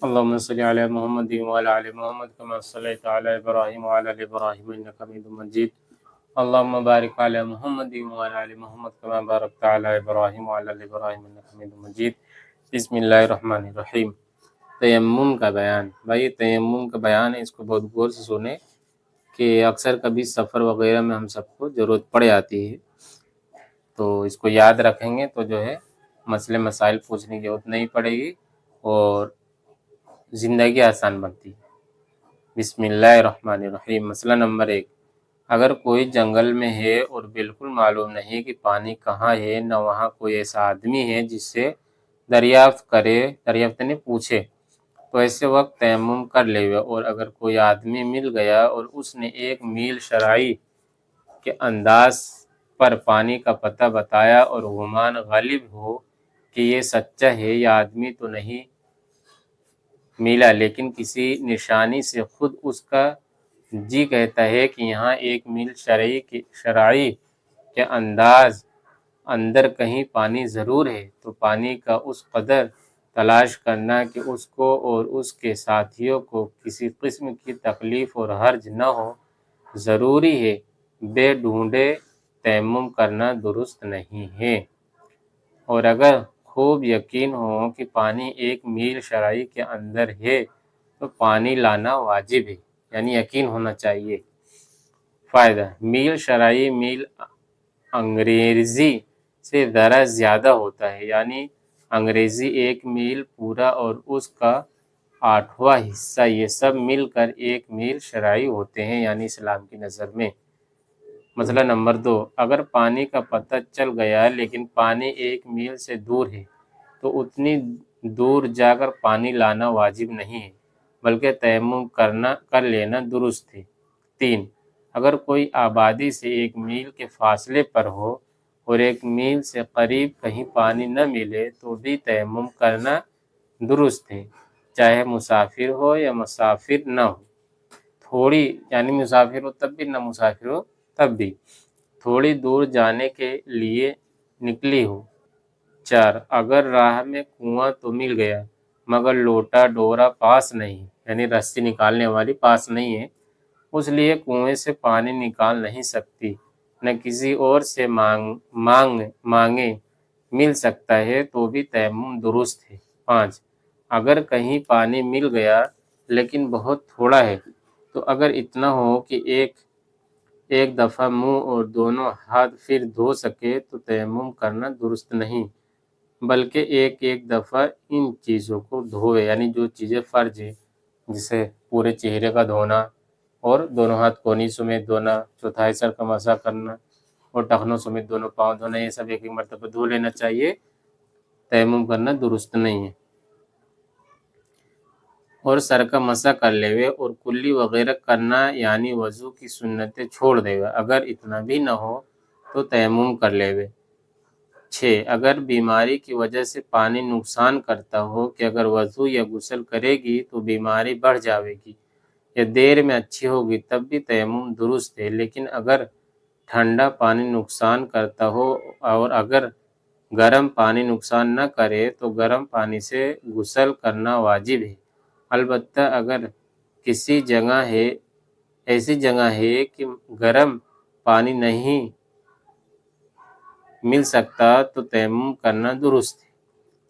اللهم صل على محمد وعلى آل محمد كما صليت على إبراهيم وعلى آل إبراهيم إنك حميد مجيد. اللهم بارك على محمد وعلى آل محمد كما باركت على إبراهيم وعلى آل إبراهيم إنك حميد مجيد. بسم اللہ الرحمن الرحیم. تیمم کا بیان. بھائی تیمم کا بیان ہے، اس کو بہت غور سے سنیں کہ اکثر کبھی سفر وغیرہ میں ہم سب کو ضرورت پڑ جاتی ہے، تو اس کو یاد رکھیں گے تو جو ہے مسئلے مسائل پوچھنے کی ضرورت نہیں پڑے گی اور زندگی آسان بنتی ہے. بسم اللہ الرحمن الرحیم. مسئلہ نمبر 1. اگر کوئی جنگل میں ہے اور بالکل معلوم نہیں کہ پانی کہاں ہے، نہ وہاں کوئی ایسا آدمی ہے جس سے دریافت نہیں پوچھے، تو ایسے وقت تیمم کر لے گا. اور اگر کوئی آدمی مل گیا اور اس نے 1 میل شرعی کے انداز پر پانی کا پتہ بتایا اور گمان غالب ہو کہ یہ سچا ہے، یہ آدمی تو نہیں ملا لیکن کسی نشانی سے خود اس کا جی کہتا ہے کہ یہاں 1 میل شرعی کے اندر کہیں پانی ضرور ہے، تو پانی کا اس قدر تلاش کرنا کہ اس کو اور اس کے ساتھیوں کو کسی قسم کی تکلیف اور حرج نہ ہو ضروری ہے. بے ڈھونڈے تیمم کرنا درست نہیں ہے. اور اگر خوب یقین ہو کہ پانی 1 میل شرعی کے اندر ہے تو پانی لانا واجب ہے، یعنی یقین ہونا چاہیے. فائدہ: میل شرعی میل انگریزی سے ذرا زیادہ ہوتا ہے، یعنی انگریزی 1 میل پورا اور اس کا 8واں حصہ، یہ سب مل کر 1 میل شرعی ہوتے ہیں، یعنی اسلام کی نظر میں. مسئلہ نمبر 2. اگر پانی کا پتہ چل گیا لیکن پانی 1 میل سے دور ہے تو اتنی دور جا کر پانی لانا واجب نہیں ہے، بلکہ تیمم کر لینا درست ہے. 3. اگر کوئی آبادی سے 1 میل کے فاصلے پر ہو اور 1 میل سے قریب کہیں پانی نہ ملے تو بھی تیمم کرنا درست ہے، چاہے مسافر ہو یا مسافر نہ ہو. یعنی مسافر ہو تب بھی، نہ مسافر ہو تب بھی، تھوڑی دور جانے کے لیے نکلی ہو. 4. اگر راہ میں کنواں تو مل گیا مگر لوٹا ڈورا پاس نہیں، یعنی رسی نکالنے والی پاس نہیں ہے، اس لیے کنویں سے پانی نکال نہیں سکتی، نہ کسی اور سے مانگے مل سکتا ہے، تو بھی تیمم درست ہے. 5. اگر کہیں پانی مل گیا لیکن بہت تھوڑا ہے، تو اگر اتنا ہو کہ ایک دفعہ منہ اور دونوں ہاتھ پھر دھو سکے تو تیمم کرنا درست نہیں، بلکہ ایک دفعہ ان چیزوں کو دھوئے، یعنی جو چیزیں فرض ہیں، جسے پورے چہرے کا دھونا اور دونوں ہاتھ کونی سمیت دھونا، چوتھائی سر کا مسح کرنا اور ٹخنوں سمیت دونوں پاؤں دھونا، یہ سب 1 مرتبہ دھو لینا چاہیے. تیمم کرنا درست نہیں ہے. اور سر کا مسح کر لے گا اور کلی وغیرہ کرنا یعنی وضو کی سنتیں چھوڑ دے گا. اگر اتنا بھی نہ ہو تو تیمم کر لے گا. 6. اگر بیماری کی وجہ سے پانی نقصان کرتا ہو کہ اگر وضو یا غسل کرے گی تو بیماری بڑھ جاوے گی یا دیر میں اچھی ہوگی، تب بھی تیمم درست ہے. لیکن اگر ٹھنڈا پانی نقصان کرتا ہو اور اگر گرم پانی نقصان نہ کرے تو گرم پانی سے غسل کرنا واجب ہے. البتہ اگر ایسی جگہ ہے کہ گرم پانی نہیں مل سکتا تو تیمم کرنا درست ہے.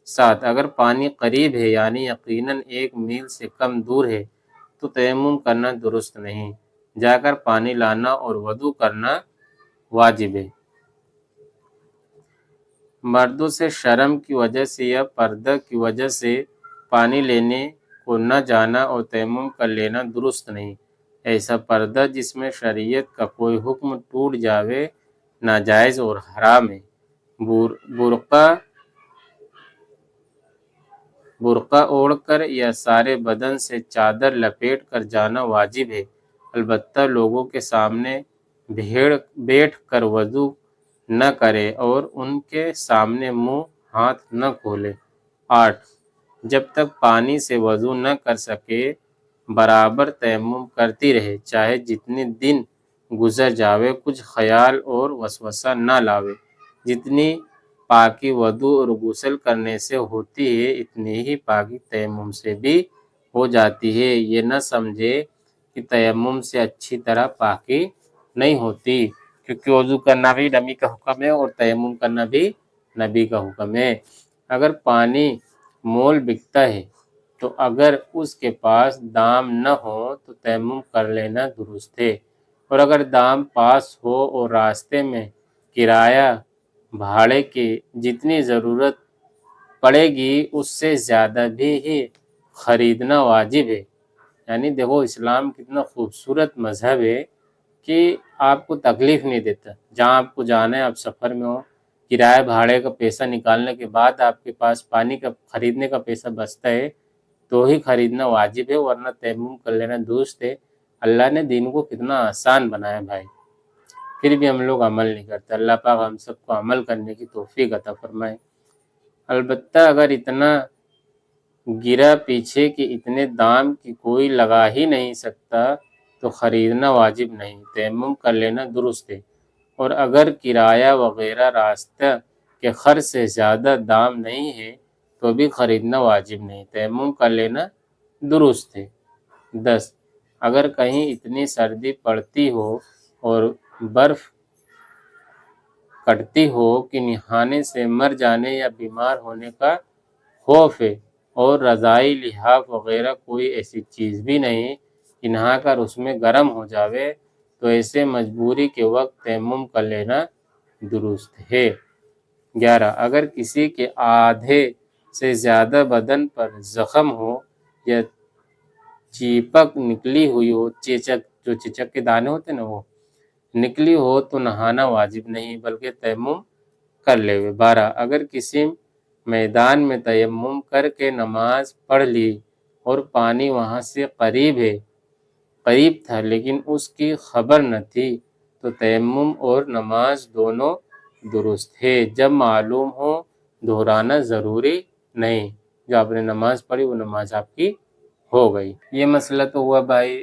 7. اگر پانی قریب ہے یعنی یقیناً 1 میل سے کم دور ہے تو تیمم کرنا درست نہیں، جا کر پانی لانا اور وضو کرنا واجب ہے. مردوں سے شرم کی وجہ سے یا پردہ کی وجہ سے پانی لینے کو نہ جانا اور تیمم کر لینا درست نہیں. ایسا پردہ جس میں شریعت کا کوئی حکم ٹوٹ جاوے ناجائز اور حرام ہے. برقع اوڑھ کر یا سارے بدن سے چادر لپیٹ کر جانا واجب ہے، البتہ لوگوں کے سامنے بیٹھ کر وضو نہ کرے اور ان کے سامنے منہ ہاتھ نہ کھولے. 8. جب تک پانی سے وضو نہ کر سکے برابر تیمم کرتی رہے، چاہے جتنے دن گزر جاوے، کچھ خیال اور وسوسہ نہ لاوے. جتنی پاکی وضو اور غسل کرنے سے ہوتی ہے اتنی ہی پاکی تیمم سے بھی ہو جاتی ہے، یہ نہ سمجھے کہ تیمم سے اچھی طرح پاکی نہیں ہوتی، کیونکہ وضو کرنا بھی نبی کا حکم ہے اور تیمم کرنا بھی نبی کا حکم ہے۔ اگر پانی مول بکتا ہے تو اگر اس کے پاس دام نہ ہو تو تیمم کر لینا درست ہے، اور اگر دام پاس ہو اور راستے میں کرایہ بھاڑے کی جتنی ضرورت پڑے گی اس سے زیادہ بھی ہی خریدنا واجب ہے۔ یعنی دیکھو اسلام کتنا خوبصورت مذہب ہے کہ آپ کو تکلیف نہیں دیتا، جہاں آپ کو جانا ہے آپ سفر میں ہو، کرایہ بھاڑے کا پیسہ نکالنے کے بعد آپ کے پاس پانی کا خریدنے کا پیسہ بچتا ہے تو ہی خریدنا واجب ہے، ورنہ تیمم کر لینا درست ہے۔ اللہ نے دین کو کتنا آسان بنایا بھائی، پھر بھی ہم لوگ عمل نہیں کرتے۔ اللہ پاک ہم سب کو عمل کرنے کی توفیق عطا فرمائے۔ البتہ اگر اتنا گرا پیچھے کہ اتنے دام کی کوئی لگا ہی نہیں سکتا تو خریدنا واجب نہیں، تیمم کر لینا درست ہے، اور اگر کرایہ وغیرہ راستہ کے خرچ سے زیادہ دام نہیں ہے تو بھی خریدنا واجب نہیں، تیمم کر لینا درست ہے۔ 10 اگر کہیں اتنی سردی پڑتی ہو اور برف کٹتی ہو کہ نہانے سے مر جانے یا بیمار ہونے کا خوف ہے اور رضاعی لحاف وغیرہ کوئی ایسی چیز بھی نہیں کہ نہا کر اس میں گرم ہو جاوے تو ایسے مجبوری کے وقت تیمم کر لینا درست ہے۔ 11 اگر کسی کے آدھے سے زیادہ بدن پر زخم ہو یا چیپک نکلی ہوئی ہو، چیچک جو چیچک کے دانے ہوتے نا وہ نکلی ہو تو نہانا واجب نہیں بلکہ تیمم کر لے۔ 12 اگر کسی میدان میں تیمم کر کے نماز پڑھ لی اور پانی وہاں سے قریب تھا لیکن اس کی خبر نہ تھی تو تیمم اور نماز دونوں درست ہے، جب معلوم ہو دہرانا ضروری نہیں، جو آپ نے نماز پڑھی وہ نماز آپ کی ہو گئی۔ یہ مسئلہ تو ہوا بھائی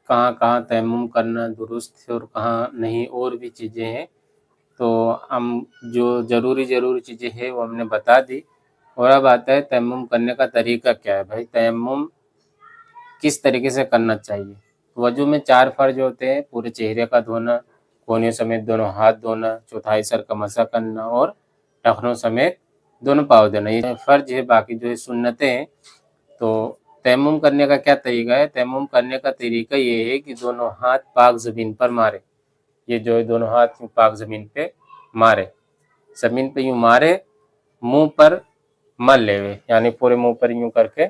کہاں کہاں تیمم کرنا درست ہے اور کہاں نہیں، اور بھی چیزیں ہیں، تو ہم جو ضروری چیزیں ہیں وہ ہم نے بتا دی، اور اب آتا ہے تیمم کرنے کا طریقہ کیا ہے۔ بھائی تیمم کس طریقے سے کرنا چاہیے؟ وضو میں 4 فرض ہوتے ہیں، پورے چہرے کا دھونا، کونیوں سمیت دونوں ہاتھ دھونا، چوتھائی سر کا مسح کرنا اور ٹخنوں سمیت دونوں پاؤں دھونا، یہ فرض ہے، باقی جو ہے سنتیں ہیں۔ تو تیمم کرنے کا کیا طریقہ ہے؟ تیمم کرنے کا طریقہ یہ ہے کہ دونوں ہاتھ پاک زمین پر مارے، یہ جو ہے دونوں ہاتھ پاک زمین پہ مارے، زمین پہ یوں مارے، منہ پر مل لے ہوئے، یعنی پورے منہ پر یوں کر کے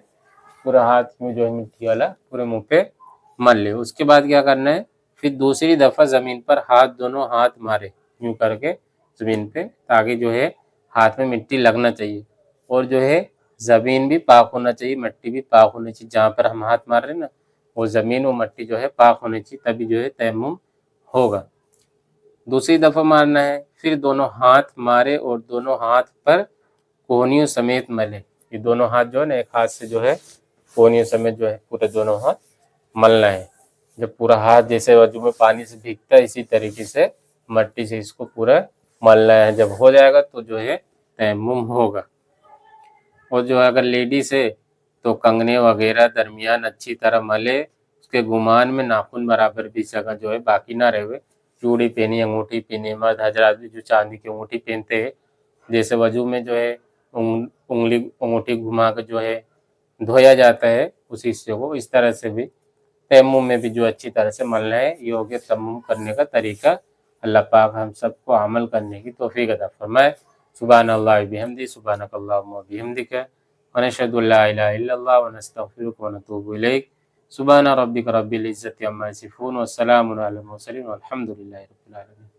پورا ہاتھ میں جو ہے مٹی والا پورے منہ پہ مل لے۔ اس کے بعد کیا کرنا ہے؟ پھر دوسری دفعہ زمین پر دونوں ہاتھ مارے یوں کر کے زمین پہ، تاکہ جو ہے ہاتھ میں مٹی لگنا چاہیے، اور جو ہے زمین بھی پاک ہونا چاہیے، مٹی بھی پاک ہونی چاہیے، جہاں پر ہم ہاتھ مار رہے ہیں نا وہ زمین و مٹی جو ہے پاک ہونی چاہیے، تبھی جو ہے تیمم ہوگا۔ دوسری دفعہ مارنا ہے، پھر دونوں ہاتھ مارے اور دونوں ہاتھ پر کونیوں سمیت ملے، یہ دونوں ہاتھ جو ہے نا ایک ہاتھ سے جو ہے کونیوں سمیت جو ہے پورے دونوں ہاتھ ملنا ہے۔ جب پورا ہاتھ جیسے وضو میں پانی سے بھیگتا ہے اسی طریقے سے مٹی سے اس کو پورا ملنا ہے، جب ہو جائے گا تو جو ہے تیمم ہوگا۔ اور جو اگر لیڈیز ہے تو کنگنے وغیرہ درمیان اچھی طرح ملے، اس کے گمان میں ناخن برابر بھی جگہ جو ہے باقی نہ رہے، چوڑی پہنی، انگوٹھی پہنی، مرد حضرات بھی جو چاندی کی انگوٹھی پہنتے ہیں، جیسے وضو میں جو ہے انگوٹھی گھما کے جو ہے دھویا جاتا ہے اس حصے کو، اس طرح سے بھی تیمم میں بھی جو اچھی طرح سے ملنا ہے۔ یہ ہو گیا تیمم کرنے کا طریقہ۔ اللہ پاک ہم سب کو عمل کرنے کی توفیق عطا فرمائے۔ سبحان اللہ بحمدہ، سبحانک اللہم وبحمدک، ونشہد ان لا الہ الا اللہ ونستغفرک ونتوب الیک۔ سبحان ربک رب العزت عما یصفون، والسلام علی المرسلین، والحمد للہ رب العالمین۔